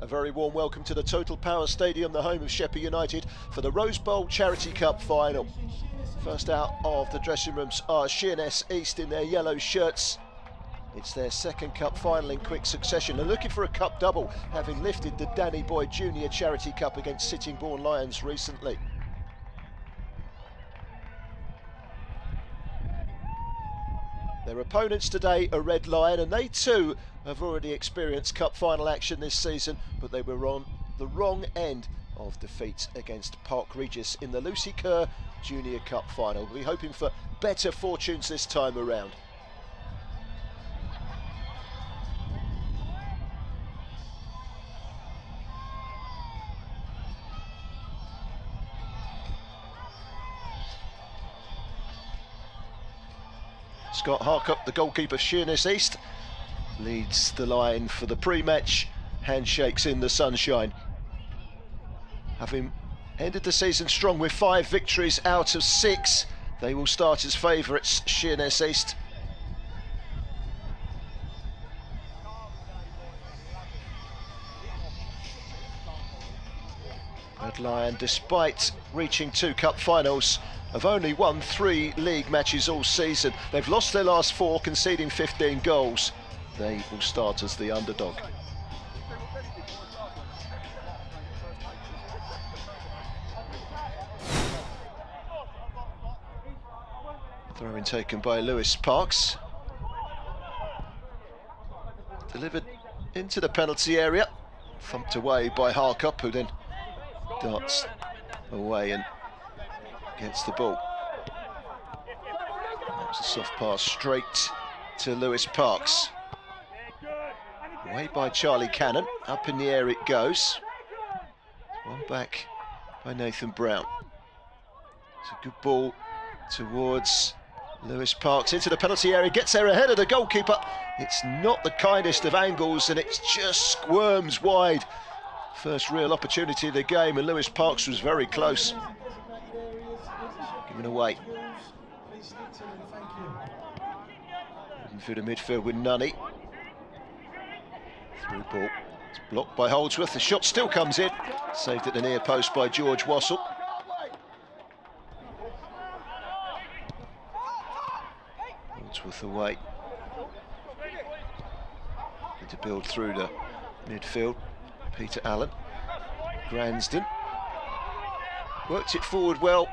A very warm welcome to the Total Power Stadium, the home of Sheppey United, for the Rose Bowl Charity Cup final. First out of the dressing rooms are Sheerness East in their yellow shirts. It's their second cup final in quick succession. They're looking for a cup double, having lifted the Danny Boy Junior Charity Cup against Sittingbourne Lions recently. Their opponents today are Red Lion, and they too have already experienced cup final action this season, but they were on the wrong end of defeat against Park Regis in the Lucy Kerr Junior Cup final. We'll be hoping for better fortunes this time around. Scott Harkup, the goalkeeper of Sheerness East, leads the line for the pre-match handshakes in the sunshine. Having ended the season strong with 5 victories out of 6, they will start as favourites, Sheerness East. Red Lion, despite reaching 2 cup finals, have only won 3 league matches all season. They've lost their last 4, conceding 15 goals. They will start as the underdog. Throw-in taken by Lewis Parks. Delivered into the penalty area. Thumped away by Harkup, who then darts away and gets the ball. That was a soft pass straight to Lewis Parks. Away by Charlie Cannon. Up in the air it goes. One back by Nathan Brown. It's a good ball towards Lewis Parks into the penalty area. Gets there ahead of the goalkeeper. It's not the kindest of angles and it just squirms wide. First real opportunity of the game, and Lewis Parks was very close. Given away. Moving through the midfield with Nunny. Through ball. It's blocked by Holdsworth. The shot still comes in. Saved at the near post by George Wassell. Holdsworth away. Need to build through the midfield. Peter Allen. Gransden. Worked it forward well.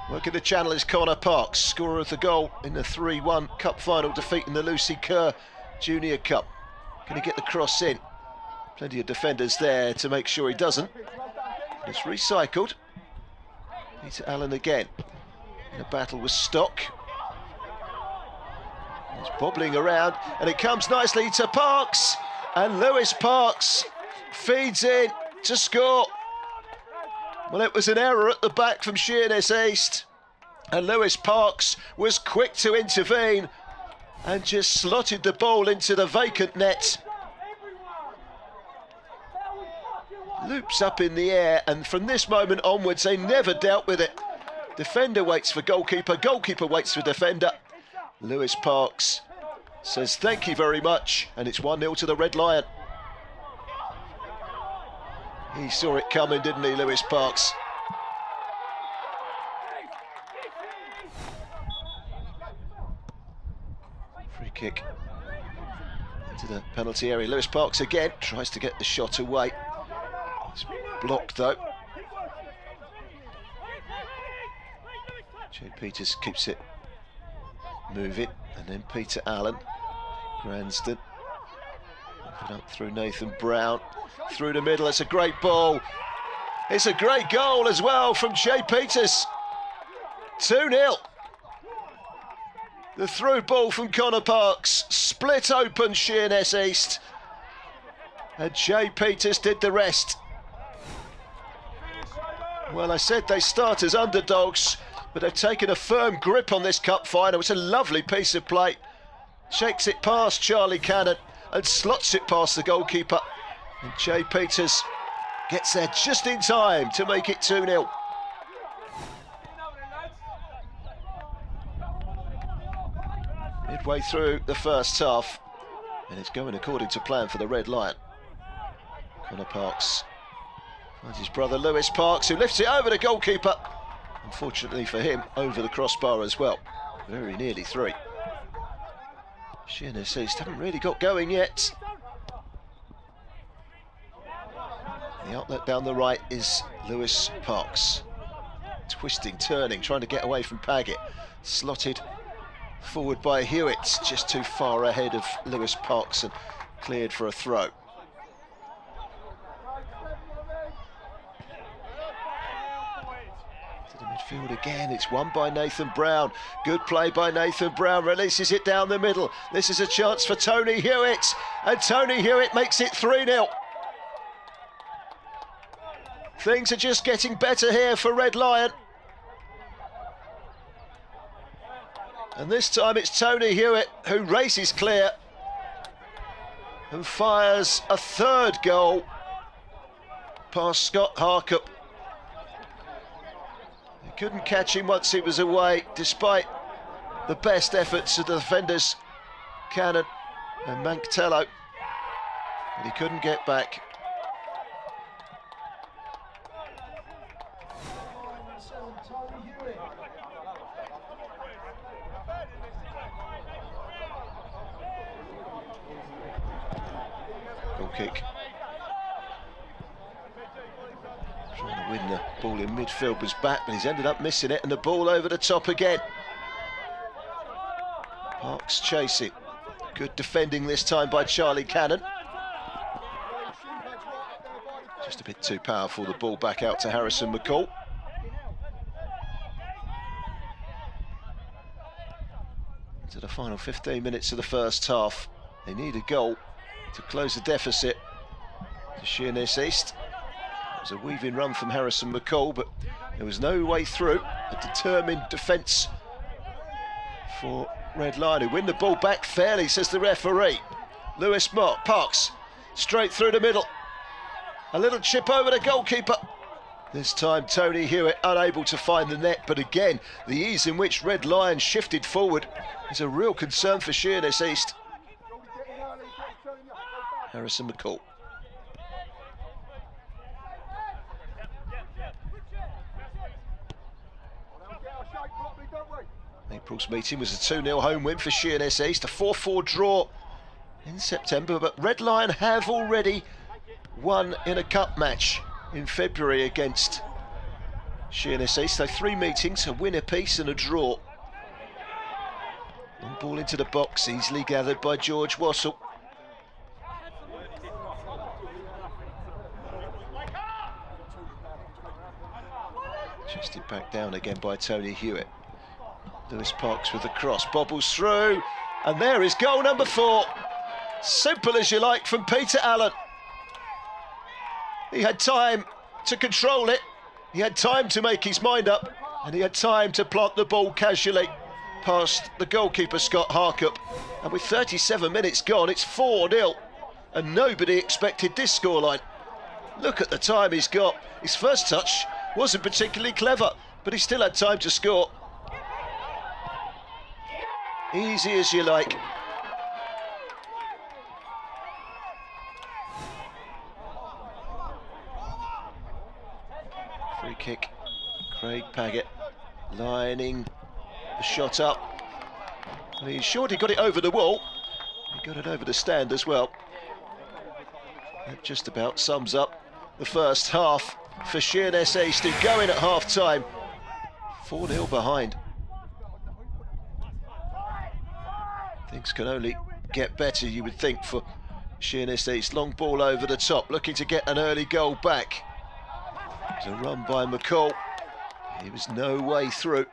Working the channel is Connor Parks, scorer of the goal in the 3-1 cup final defeat in the Lucy Kerr Junior Cup. Can he get the cross in? Plenty of defenders there to make sure he doesn't. It's recycled. Peter Allen again in a battle with Stock. He's bobbling around and it comes nicely to Parks, and Lewis Parks feeds in to score. Well, it was an error at the back from Sheerness East, and Lewis Parks was quick to intervene and just slotted the ball into the vacant net. Loops up in the air, and from this moment onwards they never dealt with it. Defender waits for goalkeeper, goalkeeper waits for defender. Lewis Parks says thank you very much, and it's 1-0 to the Red Lion. He saw it coming, didn't he, Lewis Parks? Free kick into the penalty area. Lewis Parks again tries to get the shot away. It's blocked though. Jay Peters keeps it moving, and then Peter Allen. Gransden. Up through Nathan Brown. Through the middle, it's a great ball. It's a great goal as well from Jay Peters. 2-0. The through ball from Connor Parks split open Sheerness East, and Jay Peters did the rest. Well, I said they start as underdogs, but they've taken a firm grip on this cup final. It's a lovely piece of play. Shakes it past Charlie Cannon and slots it past the goalkeeper. And Jay Peters gets there just in time to make it 2-0. Midway through the first half, and it's going according to plan for the Red Lion. Connor Parks finds his brother Lewis Parks, who lifts it over the goalkeeper. Unfortunately for him, over the crossbar as well. Very nearly through. Sheerness East haven't really got going yet. The outlet down the right is Lewis Parks. Twisting, turning, trying to get away from Paget. Slotted forward by Hewitt, just too far ahead of Lewis Parks and cleared for a throw. To the midfield again, it's won by Nathan Brown. Good play by Nathan Brown, releases it down the middle. This is a chance for Tony Hewitt, and Tony Hewitt makes it 3-0. Things are just getting better here for Red Lion. And this time it's Tony Hewitt who races clear and fires a third goal past Scott Harkup. They couldn't catch him once he was away, despite the best efforts of the defenders, Cannon and Mancatello. But he couldn't get back. Goal kick. Trying to win the ball in midfield, was back, but he's ended up missing it, and the ball over the top again. Parks chasing. Good defending this time by Charlie Cannon. Just a bit too powerful, the ball back out to Harrison McCall. Into the final 15 minutes of the first half. They need a goal to close the deficit to Sheerness East. It was a weaving run from Harrison McCall, but there was no way through. A determined defence for Red Lion, who win the ball back fairly, says the referee. Lewis Parks, straight through the middle. A little chip over the goalkeeper. This time Tony Hewitt unable to find the net, but again, the ease in which Red Lion shifted forward is a real concern for Sheerness East. Harrison McCall. April's meeting was a 2-0 home win for Sheerness East, a 4-4 draw in September, but Red Lion have already won in a cup match in February against Sheerness East. So 3 meetings, a win apiece and a draw. Long ball into the box, easily gathered by George Wassell. Chested back down again by Tony Hewitt. Lewis Parks with the cross, bobbles through, and there is goal number 4. Simple as you like from Peter Allen. He had time to control it, he had time to make his mind up, and he had time to plant the ball casually past the goalkeeper Scott Harkup. And with 37 minutes gone, it's 4-0, and nobody expected this scoreline. Look at the time he's got. His first touch wasn't particularly clever, but he still had time to score. Easy as you like. Free kick, Craig Paget lining the shot up. And he's sure he got it over the wall. He got it over the stand as well. That just about sums up the first half for Sheerness East, who go in at half-time 4-0 behind. Things can only get better, you would think, for Sheerness East. Long ball over the top, looking to get an early goal back. There's a run by McCall. He was no way through.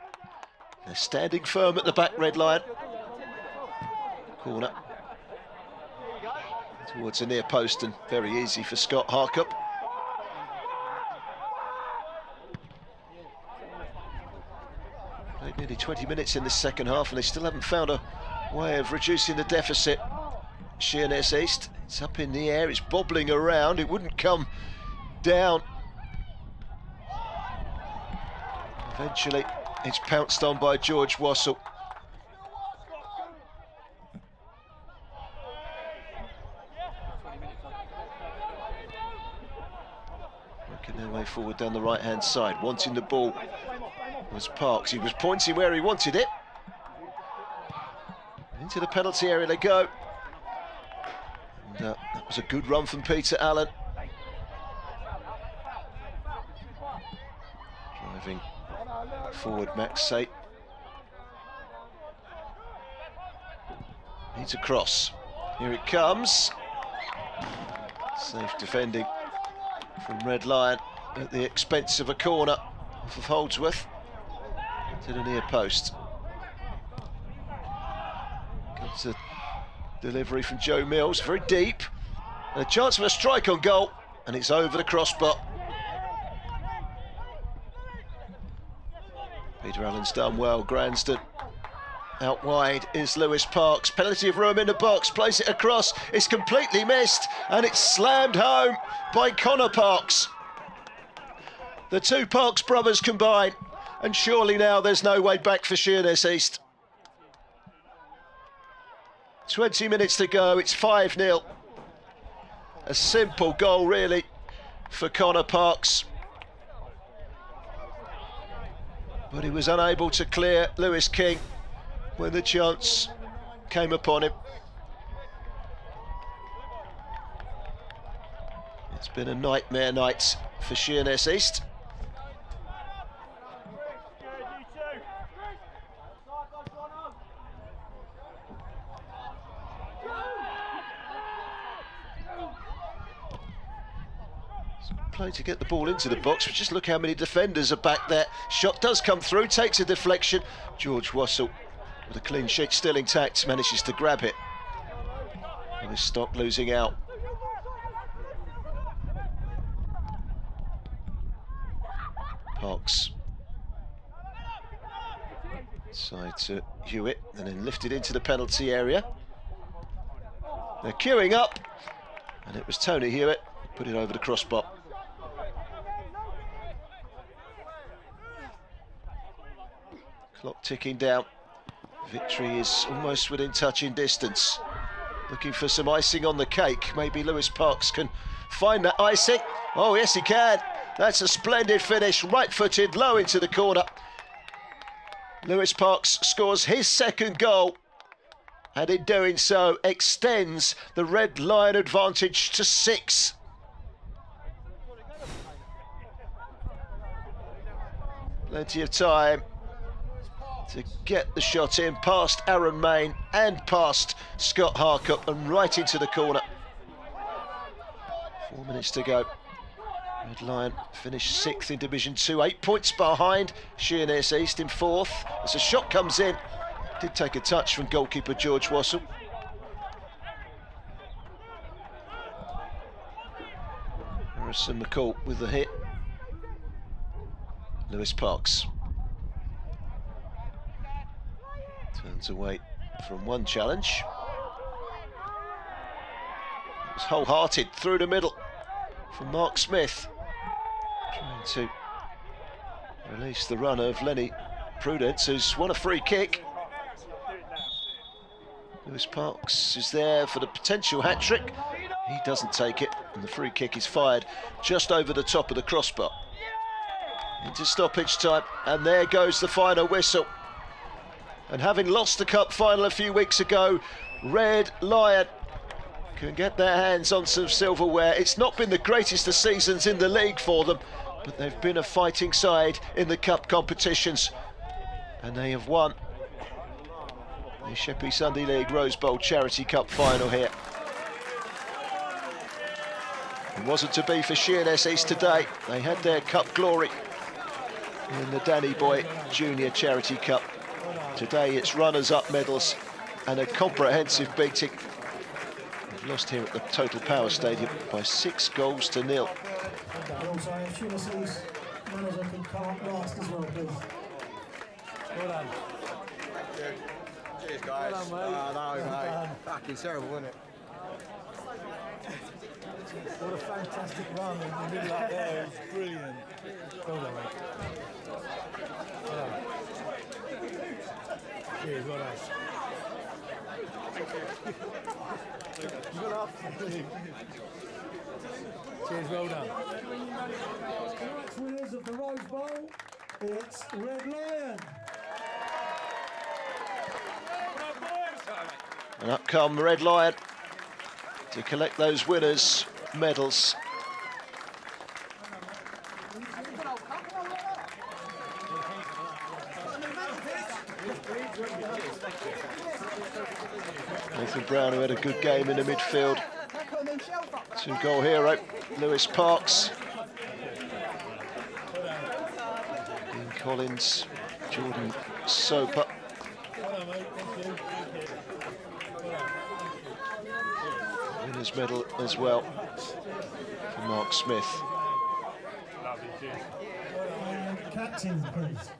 They're standing firm at the back, Red Lion. Corner towards the near post, and very easy for Scott Harkup. Played nearly 20 minutes in the second half, and they still haven't found a way of reducing the deficit. Sheerness East, it's up in the air, it's bobbling around, it wouldn't come down. Eventually, it's pounced on by George Wassell. Making their way forward down the right-hand side. Wanting the ball was Parks. He was pointing where he wanted it. Into the penalty area they go. And that was a good run from Peter Allen. Driving forward, Max Sate. Needs a cross. Here it comes. Safe defending from Red Lion at the expense of a corner off of Holdsworth to the near post. Comes a delivery from Joe Mills, very deep. And a chance of a strike on goal, and it's over the crossbar. Peter Allen's done well. Gransden out wide is Lewis Parks. Plenty of room in the box, plays it across. It's completely missed, and it's slammed home by Connor Parks. The two Parks brothers combine, and surely now there's no way back for Sheerness East. 20 minutes to go, it's 5-0. A simple goal, really, for Connor Parks. But he was unable to clear Lewis King when the chance came upon him. It's been a nightmare night for Sheerness East. Play to get the ball into the box, but just look how many defenders are back there. Shot does come through, takes a deflection. George Wassell, with a clean sheet still intact, manages to grab it. And his stock losing out. Parks. Side to Hewitt, and then lifted into the penalty area. They're queuing up, and it was Tony Hewitt who put it over the crossbar. Clock ticking down. Victory is almost within touching distance. Looking for some icing on the cake. Maybe Lewis Parks can find that icing. Oh, yes, he can. That's a splendid finish. Right-footed, low into the corner. Lewis Parks scores his second goal, and in doing so extends the Red Lion advantage to 6. Plenty of time to get the shot in past Aaron Main and past Scott Harcup and right into the corner. 4 minutes to go. Red Lion finished 6th in Division 2, 8 points behind Sheerness East in 4th. As a shot comes in, did take a touch from goalkeeper George Wassell. Harrison McCall with the hit. Lewis Parks turns away from one challenge. It was wholehearted through the middle from Mark Smith, trying to release the run of Lenny Prudence, who's won a free kick. Lewis Parks is there for the potential hat-trick. He doesn't take it, and the free kick is fired just over the top of the crossbar. Into stoppage time, and there goes the final whistle. And having lost the cup final a few weeks ago, Red Lion can get their hands on some silverware. It's not been the greatest of seasons in the league for them, but they've been a fighting side in the cup competitions, and they have won the Sheppey Sunday League Rose Bowl Charity Cup final here. It wasn't to be for Sheerness East today. They had their cup glory in the Danny Boy Junior Charity Cup. Today it's runners-up medals and a comprehensive beating. They've lost here at the Total Power Stadium by 6 goals to 0. Also, if Sheerness East manager can come up last as well, please. Well done. Cheers, guys. Well done, mate. No, mate. Fucking terrible, wasn't it? What a fantastic run in the middle up there. It was brilliant. Well done, mate. Well done. Cheers, well done. You got up. Cheers, well done. Tonight's winners of the Rose Bowl, it's Red Lion. And up come Red Lion to collect those winners' medals. Nathan Brown, who had a good game in the midfield. 2-goal hero, Lewis Parks. Ian Collins, Jordan Soper. Winners' medal as well for Mark Smith. Captain, please.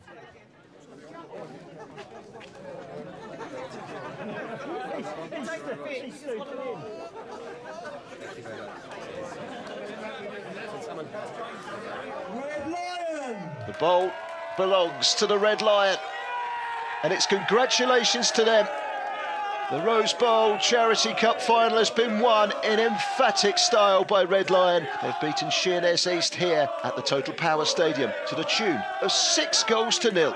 Red Lion! The bowl belongs to the Red Lion, and it's congratulations to them. The Rose Bowl Charity Cup final has been won in emphatic style by Red Lion. They've beaten Sheerness East here at the Total Power Stadium to the tune of 6 goals to 0.